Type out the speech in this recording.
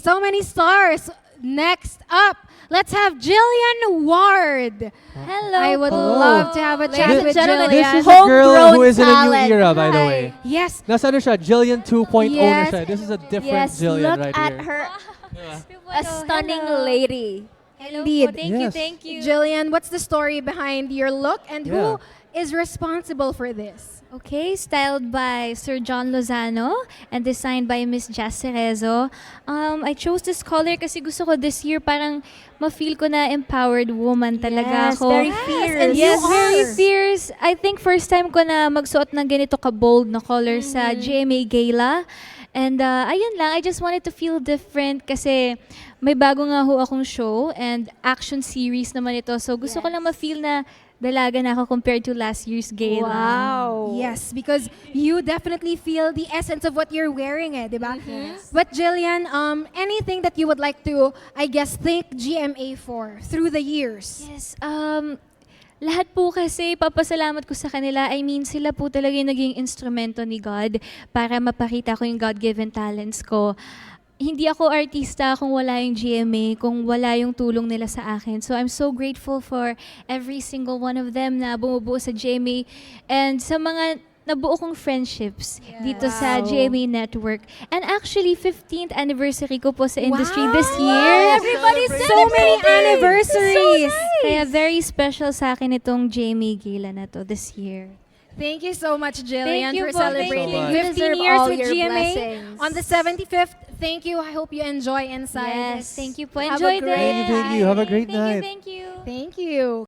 So many stars. Next up, let's have Jillian Ward. Hello I would po. love to have a chat Ladies with and gentlemen, Jillian. This is a girl who Homegrown is in a new talent. era, by the Hi. way. Yes. Nasa ano siya? Jillian 2.0 na Yes. siya. This is a different Yes, Jillian look right at here. her. A stunning lady. Hello Indeed. Po. Thank you, Yes. thank you. Jillian, what's the story behind your look and who Yeah. is responsible for this? Okay, styled by Sir John Lozano and designed by Miss Jess Cerezo. I chose this color kasi gusto ko this year parang ma-feel ko na empowered woman talaga Yes, ako. very fierce. and Yes, you very are. fierce. I think first time ko na magsuot ng ganito ka-bold na color sa GMA Gala. And ayun lang, I just wanted to feel different kasi may bago nga ho akong show and action series naman ito. So gusto ko lang ma-feel na dalaga na ako compared to last year's gala. Wow. Yes, because you definitely feel the essence of what you're wearing, eh, di ba? But Jillian, anything that you would like to, I guess, thank GMA for through the years? Yes, lahat po kasi papasalamat ko sa kanila. I mean, sila po talaga yung naging instrumento ni God para mapakita ko yung God-given talents ko. Hindi ako artista kung wala yung GMA, kung wala yung tulong nila sa akin. So I'm so grateful for every single one of them na bumubuo sa GMA and sa mga nabuo kong friendships dito sa GMA Network. And actually, 15th anniversary ko po sa industry this year. Everybody's So many anniversaries! Kaya very special sa akin itong GMA Gala na to this year. Thank you so much, Jillian, Thank you for po, thank celebrating you. You 15 deserve years all with your GMA blessings. on the 75th. Thank you. I hope you enjoy inside. Yes, thank you po. Have a Enjoy great din. Thank you. Have a great Thank you, night. thank you. Thank you.